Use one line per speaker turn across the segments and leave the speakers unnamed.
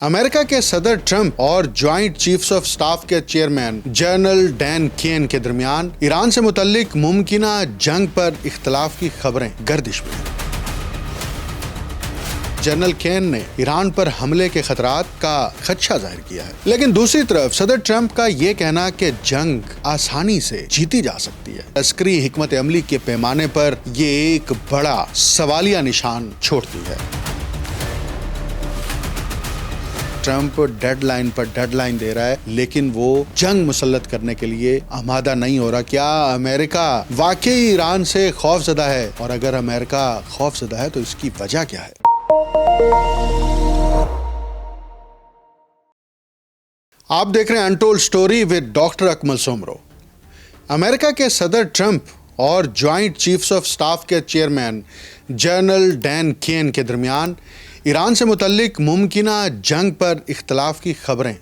امریکہ کے صدر ٹرمپ اور جوائنٹ چیفز آف سٹاف کے چیئرمین جنرل ڈین کین کے درمیان ایران سے متعلق ممکنہ جنگ پر اختلاف کی خبریں گردش میں ہیں۔ جنرل کین نے ایران پر حملے کے خطرات کا خدشہ ظاہر کیا ہے، لیکن دوسری طرف صدر ٹرمپ کا یہ کہنا کہ جنگ آسانی سے جیتی جا سکتی ہے، عسکری حکمت عملی کے پیمانے پر یہ ایک بڑا سوالیہ نشان چھوڑتی ہے۔ ٹرمپ ڈیڈ لائن پر ڈیڈ لائن دے رہا ہے، لیکن وہ جنگ مسلط کرنے کے لیے آمادہ نہیں ہو رہا۔ کیا امریکہ واقعی ایران سے خوف زدہ ہے؟ اور اگر امریکہ خوف زدہ ہے تو اس کی وجہ کیا ہے؟ آپ دیکھ رہے ہیں انٹولڈ سٹوری ود ڈاکٹر اکمل سومرو۔ امریکہ کے صدر ٹرمپ اور جوائنٹ چیفز آف سٹاف کے چیئرمین جنرل ڈین کین کے درمیان ایران سے متعلق ممکنہ جنگ پر اختلاف کی خبریں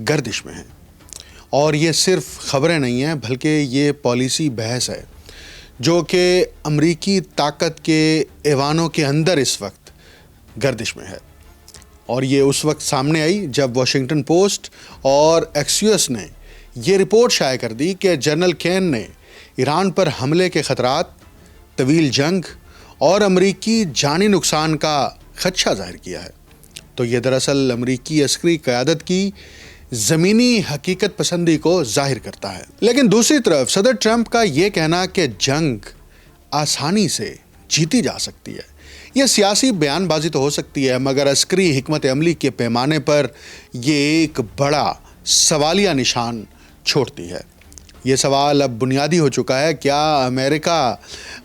گردش میں ہیں، اور یہ صرف خبریں نہیں ہیں بلکہ یہ پالیسی بحث ہے جو کہ امریکی طاقت کے ایوانوں کے اندر اس وقت گردش میں ہے، اور یہ اس وقت سامنے آئی جب واشنگٹن پوسٹ اور ایکسیوس نے یہ رپورٹ شائع کر دی کہ جنرل کین نے ایران پر حملے کے خطرات، طویل جنگ اور امریکی جانی نقصان کا خدشہ ظاہر کیا ہے۔ تو یہ دراصل امریکی عسکری قیادت کی زمینی حقیقت پسندی کو ظاہر کرتا ہے۔ لیکن دوسری طرف صدر ٹرمپ کا یہ کہنا کہ جنگ آسانی سے جیتی جا سکتی ہے، یہ سیاسی بیان بازی تو ہو سکتی ہے، مگر عسکری حکمت عملی کے پیمانے پر یہ ایک بڑا سوالیہ نشان چھوڑتی ہے۔ یہ سوال اب بنیادی ہو چکا ہے، کیا امریکہ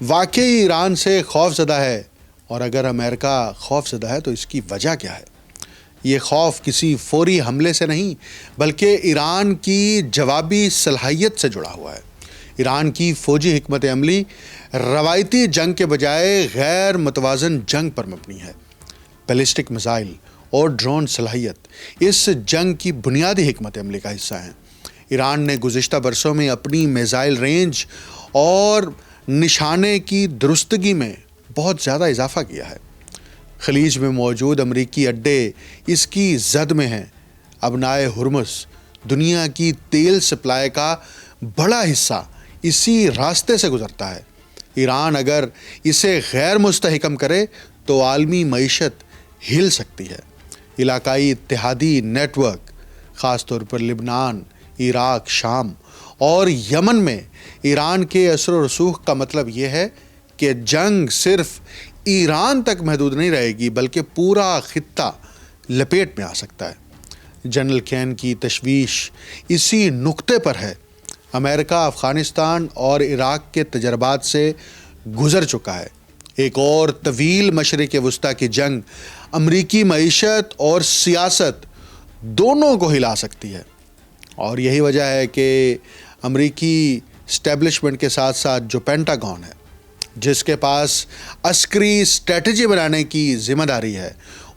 واقعی ایران سے خوف زدہ ہے؟ اور اگر امریکہ خوف زدہ ہے تو اس کی وجہ کیا ہے؟ یہ خوف کسی فوری حملے سے نہیں بلکہ ایران کی جوابی صلاحیت سے جڑا ہوا ہے۔ ایران کی فوجی حکمت عملی روایتی جنگ کے بجائے غیر متوازن جنگ پر مبنی ہے۔ بیلسٹک میزائل اور ڈرون صلاحیت اس جنگ کی بنیادی حکمت عملی کا حصہ ہیں۔ ایران نے گزشتہ برسوں میں اپنی میزائل رینج اور نشانے کی درستگی میں بہت زیادہ اضافہ کیا ہے۔ خلیج میں موجود امریکی اڈے اس کی زد میں ہیں۔ ابنائے ہرمز دنیا کی تیل سپلائی کا بڑا حصہ اسی راستے سے گزرتا ہے۔ ایران اگر اسے غیر مستحکم کرے تو عالمی معیشت ہل سکتی ہے۔ علاقائی اتحادی نیٹ ورک، خاص طور پر لبنان، عراق، شام اور یمن میں ایران کے اثر و رسوخ کا مطلب یہ ہے کہ جنگ صرف ایران تک محدود نہیں رہے گی بلکہ پورا خطہ لپیٹ میں آ سکتا ہے۔ جنرل کین کی تشویش اسی نقطے پر ہے۔ امریکہ افغانستان اور عراق کے تجربات سے گزر چکا ہے۔ ایک اور طویل مشرق وسطیٰ کی جنگ امریکی معیشت اور سیاست دونوں کو ہلا سکتی ہے، اور یہی وجہ ہے کہ امریکی اسٹیبلشمنٹ کے ساتھ ساتھ جو پینٹاگون ہے، جس کے پاس عسکری اسٹریٹجی بنانے کی ذمہ داری ہے،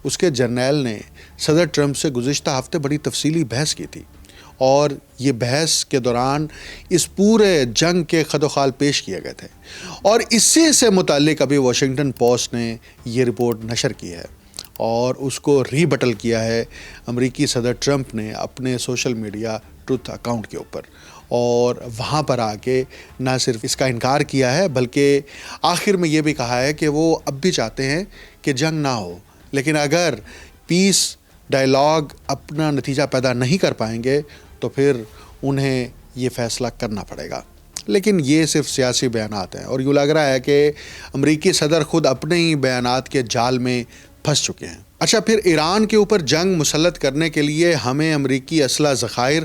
اس کے جرنیل نے صدر ٹرمپ سے گزشتہ ہفتے بڑی تفصیلی بحث کی تھی، اور یہ بحث کے دوران اس پورے جنگ کے خد و خال پیش کیے گئے تھے، اور اسی سے متعلق ابھی واشنگٹن پوسٹ نے یہ رپورٹ نشر کی ہے اور اس کو ری بٹل کیا ہے امریکی صدر ٹرمپ نے اپنے سوشل میڈیا ٹروتھ اکاؤنٹ کے اوپر، اور وہاں پر آ کے نہ صرف اس کا انکار کیا ہے بلکہ آخر میں یہ بھی کہا ہے کہ وہ اب بھی چاہتے ہیں کہ جنگ نہ ہو، لیکن اگر پیس ڈائیلاگ اپنا نتیجہ پیدا نہیں کر پائیں گے تو پھر انہیں یہ فیصلہ کرنا پڑے گا۔ لیکن یہ صرف سیاسی بیانات ہیں، اور یوں لگ رہا ہے کہ امریکی صدر خود اپنے ہی بیانات کے جال میں پھنس چکے ہیں۔ اچھا، پھر ایران کے اوپر جنگ مسلط کرنے کے لیے ہمیں امریکی اسلحہ ذخائر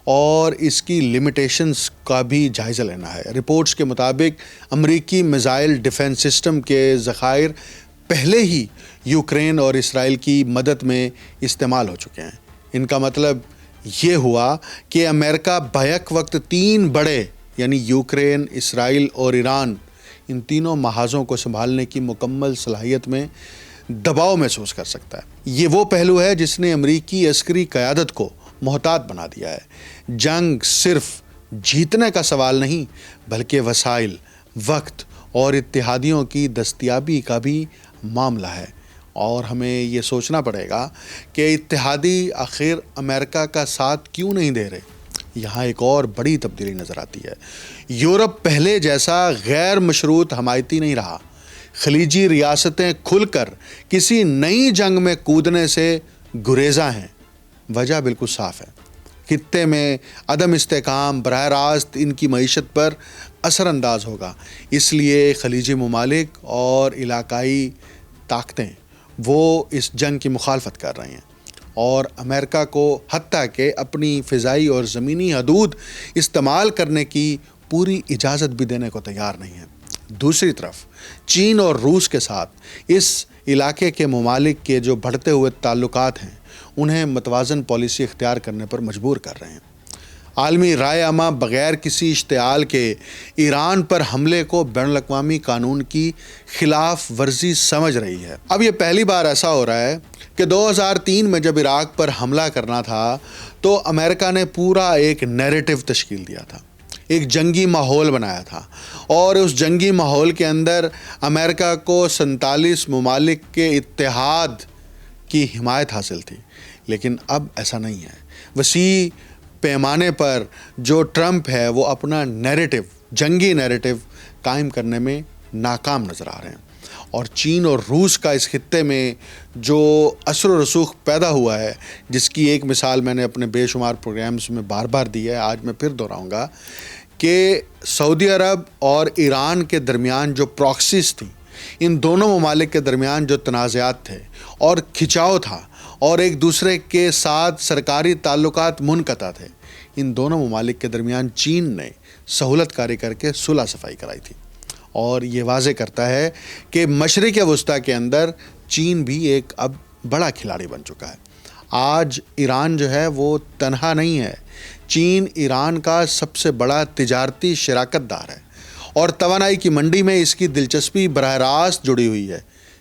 اور اس کی لمیٹیشنز کا بھی جائزہ لینا ہے۔ رپورٹس کے مطابق امریکی میزائل ڈیفنس سسٹم کے ذخائر پہلے ہی یوکرین اور اسرائیل کی مدد میں استعمال ہو چکے ہیں۔ ان کا مطلب یہ ہوا کہ امریکہ بیک وقت تین بڑے یعنی یوکرین، اسرائیل اور ایران، ان تینوں محاذوں کو سنبھالنے کی مکمل صلاحیت میں دباؤ محسوس کر سکتا ہے۔ یہ وہ پہلو ہے جس نے امریکی عسکری قیادت کو محتاط بنا دیا ہے۔ جنگ صرف جیتنے کا سوال نہیں بلکہ وسائل، وقت اور اتحادیوں کی دستیابی کا بھی معاملہ ہے، اور ہمیں یہ سوچنا پڑے گا کہ اتحادی آخر امریکہ کا ساتھ کیوں نہیں دے رہے. یہاں ایک اور بڑی تبدیلی نظر آتی ہے. یورپ پہلے جیسا غیر مشروط حمایتی نہیں رہا. خلیجی ریاستیں کھل کر کسی نئی جنگ میں کودنے سے گریزاں ہیں. وجہ بالکل صاف ہے. خطے میں عدم استحکام براہ راست ان کی معیشت پر اثر انداز ہوگا. اس لیے خلیجی ممالک اور علاقائی طاقتیں وہ اس جنگ کی مخالفت کر رہی ہیں اور امریکہ کو حتیٰ کہ اپنی فضائی اور زمینی حدود استعمال کرنے کی پوری اجازت بھی دینے کو تیار نہیں ہے. دوسری طرف چین اور روس کے ساتھ اس علاقے کے ممالک کے جو بڑھتے ہوئے تعلقات ہیں انہیں متوازن پالیسی اختیار کرنے پر مجبور کر رہے ہیں. عالمی رائے عامہ بغیر کسی اشتعال کے ایران پر حملے کو بین الاقوامی قانون کی خلاف ورزی سمجھ رہی ہے. اب یہ پہلی بار ایسا ہو رہا ہے کہ 2003 میں جب عراق پر حملہ کرنا تھا تو امریکہ نے پورا ایک نیریٹو تشکیل دیا تھا، ایک جنگی ماحول بنایا تھا، اور اس جنگی ماحول کے اندر امریکہ کو 47 ممالک کے اتحاد کی حمایت حاصل تھی. لیکن اب ایسا نہیں ہے. وسیع پیمانے پر جو ٹرمپ ہے وہ اپنا نیریٹو، جنگی نیریٹو قائم کرنے میں ناکام نظر آ رہے ہیں. اور چین اور روس کا اس خطے میں جو اثر و رسوخ پیدا ہوا ہے، جس کی ایک مثال میں نے اپنے بے شمار پروگرامز میں بار بار دی ہے، آج میں پھر دہراؤں گا کہ سعودی عرب اور ایران کے درمیان جو پراکسیز تھیں، ان دونوں ممالک کے درمیان جو تنازعات تھے اور کھچاؤ تھا اور ایک دوسرے کے ساتھ سرکاری تعلقات منقطع تھے، ان دونوں ممالک کے درمیان چین نے سہولت کاری کر کے صلح صفائی کرائی تھی. اور یہ واضح کرتا ہے کہ مشرق وسطیٰ کے اندر چین بھی ایک اب بڑا کھلاڑی بن چکا ہے. آج ایران جو ہے وہ تنہا نہیں ہے. چین ایران کا سب سے بڑا تجارتی شراکت دار ہے اور توانائی کی منڈی میں اس کی دلچسپی براہ راست جڑی ہوئی ہے.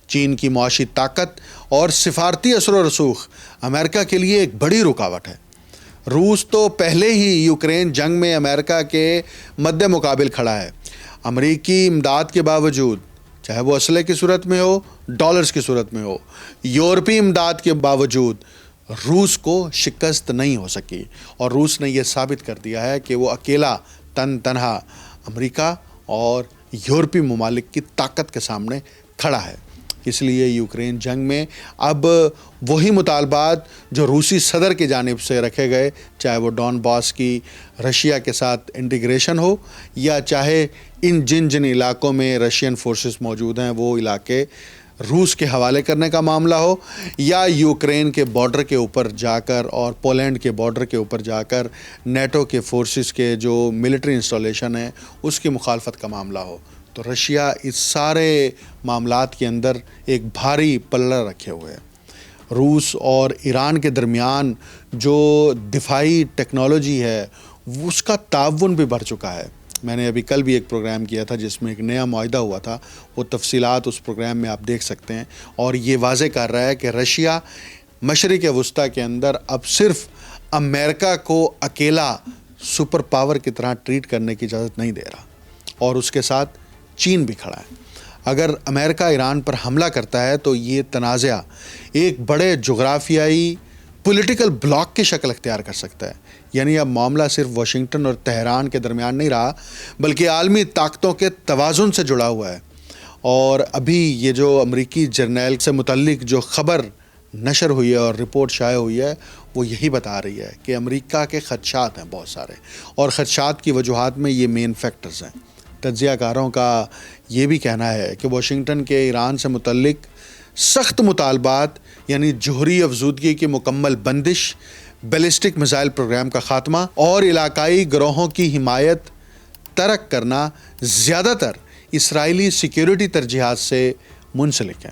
چین کی معاشی طاقت اور سفارتی اثر و رسوخ امریکہ کے لیے ایک بڑی رکاوٹ ہے. روس تو پہلے ہی یوکرین جنگ میں امریکہ کے مد مقابل کھڑا ہے. امریکی امداد کے باوجود، چاہے وہ اسلحے کی صورت میں ہو، ڈالرز کی صورت میں ہو، یورپی امداد کے باوجود روس کو شکست نہیں ہو سکی. اور روس نے یہ ثابت کر دیا ہے کہ وہ اکیلا تنہا امریکہ اور یورپی ممالک کی طاقت کے سامنے کھڑا ہے. اس لیے یوکرین جنگ میں اب وہی مطالبات جو روسی صدر کی جانب سے رکھے گئے، چاہے وہ ڈون باس کی رشیا کے ساتھ انٹیگریشن ہو، یا چاہے جن علاقوں میں رشین فورسز موجود ہیں وہ علاقے روس کے حوالے کرنے کا معاملہ ہو، یا یوکرین کے بارڈر کے اوپر جا کر اور پولینڈ کے بارڈر کے اوپر جا کر نیٹو کے فورسز کے جو ملٹری انسٹالیشن ہے اس کی مخالفت کا معاملہ ہو. تو رشیا اس سارے معاملات کے اندر ایک بھاری پلڑا رکھے ہوئے ہے. روس اور ایران کے درمیان جو دفاعی ٹیکنالوجی ہے اس کا تعاون بھی بڑھ چکا ہے. میں نے ابھی کل بھی ایک پروگرام کیا تھا جس میں ایک نیا معاہدہ ہوا تھا، وہ تفصیلات اس پروگرام میں آپ دیکھ سکتے ہیں. اور یہ واضح کر رہا ہے کہ رشیا مشرق وسطیٰ کے اندر اب صرف امریکہ کو اکیلا سپر پاور کی طرح ٹریٹ کرنے کی اجازت نہیں دے رہا، اور اس کے ساتھ چین بھی کھڑا ہے. اگر امریکہ ایران پر حملہ کرتا ہے تو یہ تنازع ایک بڑے جغرافیائی پولیٹیکل بلاک کی شکل اختیار کر سکتا ہے. یعنی اب معاملہ صرف واشنگٹن اور تہران کے درمیان نہیں رہا، بلکہ عالمی طاقتوں کے توازن سے جڑا ہوا ہے. اور ابھی یہ جو امریکی جرنیل سے متعلق جو خبر نشر ہوئی ہے اور رپورٹ شائع ہوئی ہے وہ یہی بتا رہی ہے کہ امریکہ کے خدشات ہیں بہت سارے، اور خدشات کی وجوہات میں یہ مین فیکٹرز ہیں. تجزیہ کاروں کا یہ بھی کہنا ہے کہ واشنگٹن کے ایران سے متعلق سخت مطالبات، یعنی جوہری افزودگی کی مکمل بندش، بیلسٹک میزائل پروگرام کا خاتمہ اور علاقائی گروہوں کی حمایت ترک کرنا زیادہ تر اسرائیلی سیکیورٹی ترجیحات سے منسلک ہیں.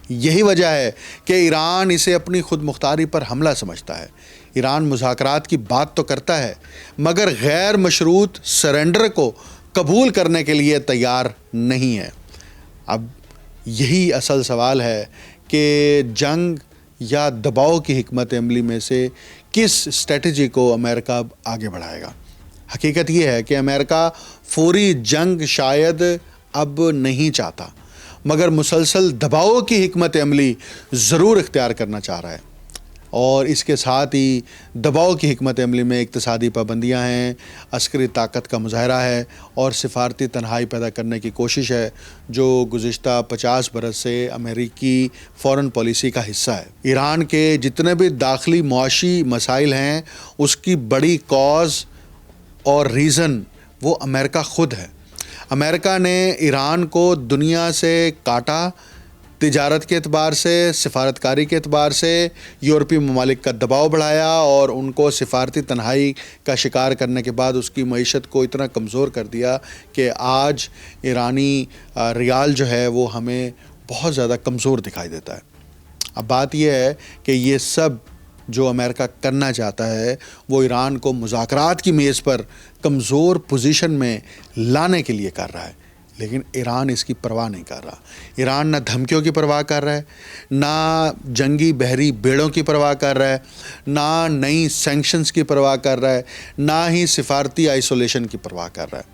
یہی وجہ ہے کہ ایران اسے اپنی خود مختاری پر حملہ سمجھتا ہے. ایران مذاکرات کی بات تو کرتا ہے مگر غیر مشروط سرنڈر کو قبول کرنے کے لیے تیار نہیں ہے. اب یہی اصل سوال ہے کہ جنگ یا دباؤ کی حکمت عملی میں سے کس اسٹریٹجی کو امریکہ اب آگے بڑھائے گا. حقیقت یہ ہے کہ امریکہ فوری جنگ شاید اب نہیں چاہتا، مگر مسلسل دباؤ کی حکمت عملی ضرور اختیار کرنا چاہ رہا ہے، اور اس کے ساتھ ہی دباؤ کی حکمت عملی میں اقتصادی پابندیاں ہیں، عسکری طاقت کا مظاہرہ ہے اور سفارتی تنہائی پیدا کرنے کی کوشش ہے، جو گزشتہ 50 برس سے امریکی فورن پالیسی کا حصہ ہے۔ ایران کے جتنے بھی داخلی معاشی مسائل ہیں، اس کی بڑی کاز اور ریزن وہ امریکہ خود ہے۔ امریکہ نے ایران کو دنیا سے کاٹا، تجارت کے اعتبار سے، سفارتکاری کے اعتبار سے، یورپی ممالک کا دباؤ بڑھایا اور ان کو سفارتی تنہائی کا شکار کرنے کے بعد اس کی معیشت کو اتنا کمزور کر دیا کہ آج ایرانی ریال جو ہے وہ ہمیں بہت زیادہ کمزور دکھائی دیتا ہے۔ اب بات یہ ہے کہ یہ سب جو امریکہ کرنا چاہتا ہے وہ ایران کو مذاکرات کی میز پر کمزور پوزیشن میں لانے کے لیے کر رہا ہے، لیکن ایران اس کی پرواہ نہیں کر رہا۔ ایران نہ دھمکیوں کی پرواہ کر رہا ہے، نہ جنگی بحری بیڑوں کی پرواہ کر رہا ہے، نہ نئی سینکشنز کی پرواہ کر رہا ہے، نہ ہی سفارتی آئسولیشن کی پرواہ کر رہا ہے۔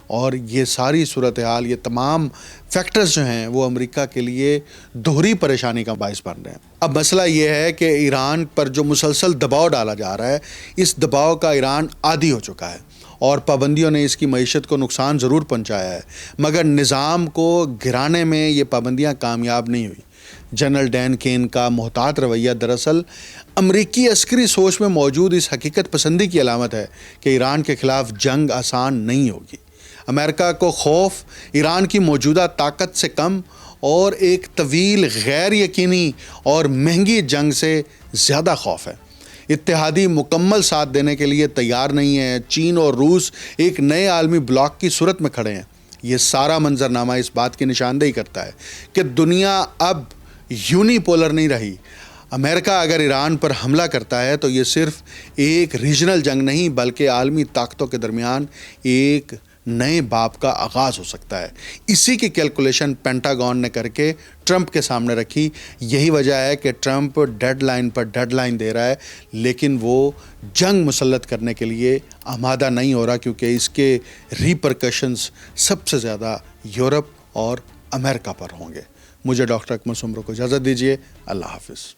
اور یہ ساری صورتحال، یہ تمام فیکٹرز جو ہیں وہ امریکہ کے لیے دوہری پریشانی کا باعث بن رہے ہیں۔ اب مسئلہ یہ ہے کہ ایران پر جو مسلسل دباؤ ڈالا جا رہا ہے، اس دباؤ کا ایران عادی ہو چکا ہے، اور پابندیوں نے اس کی معیشت کو نقصان ضرور پہنچایا ہے، مگر نظام کو گرانے میں یہ پابندیاں کامیاب نہیں ہوئی۔ جنرل ڈین کین کا محتاط رویہ دراصل امریکی عسکری سوچ میں موجود اس حقیقت پسندی کی علامت ہے کہ ایران کے خلاف جنگ آسان نہیں ہوگی۔ امریکہ کو خوف ایران کی موجودہ طاقت سے کم اور ایک طویل غیر یقینی اور مہنگی جنگ سے زیادہ خوف ہے۔ اتحادی مکمل ساتھ دینے کے لیے تیار نہیں ہے۔ چین اور روس ایک نئے عالمی بلاک کی صورت میں کھڑے ہیں۔ یہ سارا منظرنامہ اس بات کی نشاندہی کرتا ہے کہ دنیا اب یونی پولر نہیں رہی۔ امریکہ اگر ایران پر حملہ کرتا ہے تو یہ صرف ایک ریجنل جنگ نہیں بلکہ عالمی طاقتوں کے درمیان ایک نئے باب کا آغاز ہو سکتا ہے۔ اسی کی کیلکولیشن پینٹاگون نے کر کے ٹرمپ کے سامنے رکھی۔ یہی وجہ ہے کہ ٹرمپ ڈیڈ لائن پر ڈیڈ لائن دے رہا ہے، لیکن وہ جنگ مسلط کرنے کے لیے آمادہ نہیں ہو رہا، کیونکہ اس کے ریپرکشنز سب سے زیادہ یورپ اور امریکہ پر ہوں گے۔ مجھے ڈاکٹر اکمل سومرو کو اجازت دیجیے۔ اللہ حافظ۔